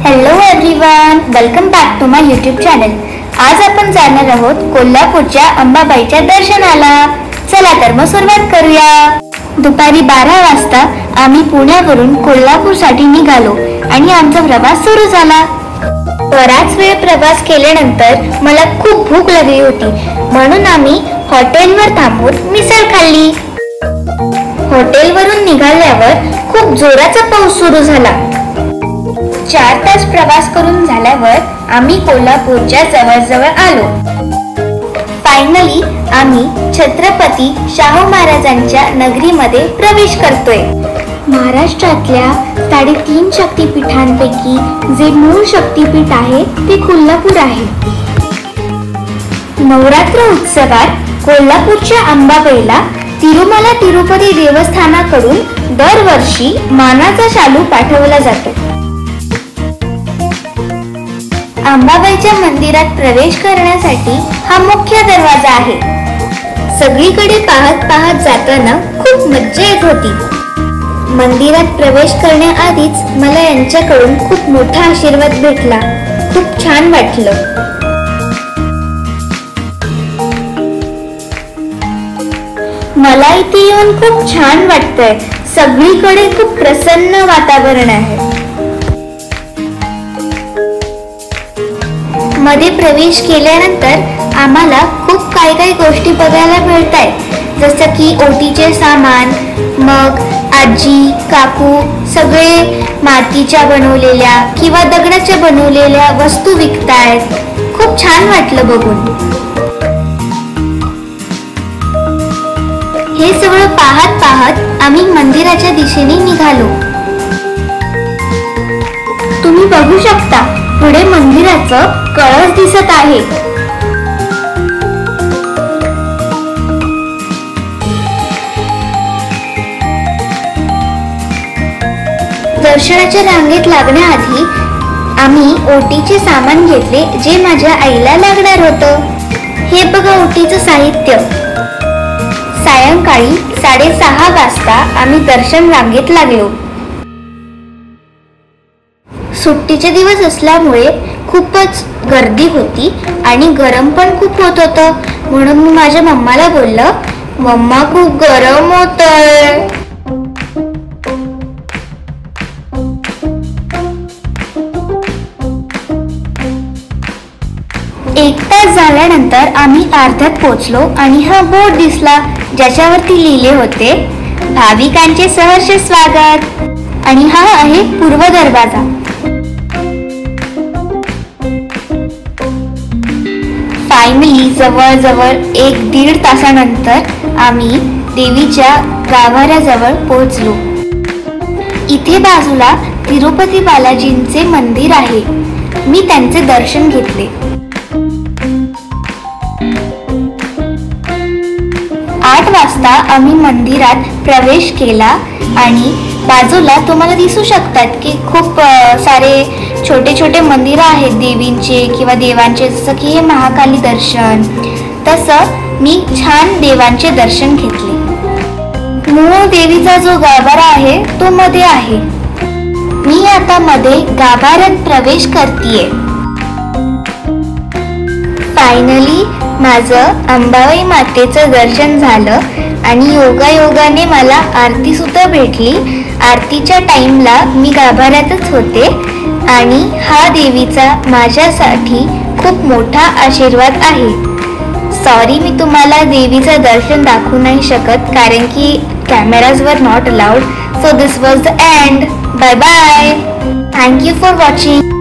Hello everyone, welcome back to my YouTube channel. आज आपण जाणार आहोत कोल्हापूरच्या अंबाबाईच्या दर्शनाला। चला तर मग सुरुवात करूया। दुपारी 12 वाजता आम्ही पुण्यावरून कोल्हापूरसाठी निघालो आणि आमचा प्रवास सुरू झाला। बराच वेळ प्रवास केल्यानंतर मला खूप भूक लागली होती, म्हणून आम्ही हॉटेलवर थांबून मिसळ खाल्ली। हॉटेलवरून निघाल्यावर खूप जोराचा पाऊस सुरू झाला। 4 तास प्रवास करून झाल्यावर आम्ही कोल्हापूरच्या जवळ आलो। फायनली आम्ही छत्रपती शाहू महाराजांच्या नगरीमध्ये प्रवेश करतोय। महाराष्ट्रातल्या 3.5 शक्तिपीठांपैकी जे मूळ शक्तिपीठ आहे ते कोल्हापूर आहे। नवरात्र उत्सवात कोल्हापूरच्या अंबाबाईला तिरुमला तिरुपती देवस्थानाकडून दरवर्षी मानाचा शालू पाठवला जातो। अंबाबाईच्या मंदिरात प्रवेश करण्यासाठी हा मुख्य दरवाजा आहे। सगळीकडे पाहत जाताना खूप मज्जा येत होती। मंदिरात प्रवेश करण्याआधीच मला यांच्याकडून खूप मोठा आशीर्वाद भेटला। खूप छान वाटलं। मला इथे येऊन खूप छान वाटतंय। सगळीकडे खूप प्रसन्न वातावरण आहे। मध्ये प्रवेश केल्यानंतर आम्हाला खूप काही गोष्टी बघायला मिळतायत, जसं की ओटीचे सामान, मग आजी काकू सगळे मातीच्या बनवलेल्या किंवा दगडाच्या बनवलेल्या वस्तू विकतायत। खूप छान वाटलं बघून। हे सगळं पाहत आम्ही मंदिराच्या दिशेने निघालो। तुम्ही बघू शकता पुढे मंदिराचं कळस दिसत आहे। दर्शनाच्या रांगेत लागण्याआधी आम्ही ओटीचे सामान घेतले, जे माझ्या आईला लागणार होतं। हे बघा ओटीचं साहित्य। सायंकाळी 6:30 वाजता आम्ही दर्शन रांगेत लागलो। सुट्टीचे दिवस असल्यामुळे खूपच गर्दी होती आणि गरम पण खूप होत होतं, म्हणून मी माझ्या मम्माला बोललं, मम्मा खूप गरम होतंय। 1 तास झाल्यानंतर आम्ही अर्ध्यात पोहोचलो आणि हा बोर्ड दिसला, ज्याच्यावरती लिहिले होते, भाविकांचे सहर्ष स्वागत। आणि हा आहे पूर्व दरवाजा। फायनली जवळ 1-1.5 तासानंतर आम्ही देवीच्या गाभाऱ्याजवळ पोहोचलो। इथे बाजूला तिरुपती बालाजींचे मंदिर आहे। मी त्यांचे दर्शन घेतले। 8 वाजता आम्ही मंदिरात प्रवेश केला आणि बाजूला तुम्हाला दिसू शकतात की खूप सारे छोटे मंदिर आहेत देवींचे किंवा देवांचे, जसं की हे महाकाली दर्शन। तसं मी छान देवांचे दर्शन घेतले। मूळ देवीचा जो गाभारा आहे तो मध्ये आहे। मी आता मध्ये गाभाऱ्यात प्रवेश करतेय। फायनली माझं अंबाबाई मातेचं दर्शन झालं आणि योगाने मला आरती सुद्धा भेटली। आरतीच्या टाइमला मी गाभाऱ्यातच होते आणि हा देवीचा माझ्यासाठी खूप मोठा आशीर्वाद आहे। सॉरी, मी तुम्हाला देवीचं दर्शन दाखवू नाही शकत, कारण की cameras were not allowed. So this was the end. Bye bye. Thank you for watching.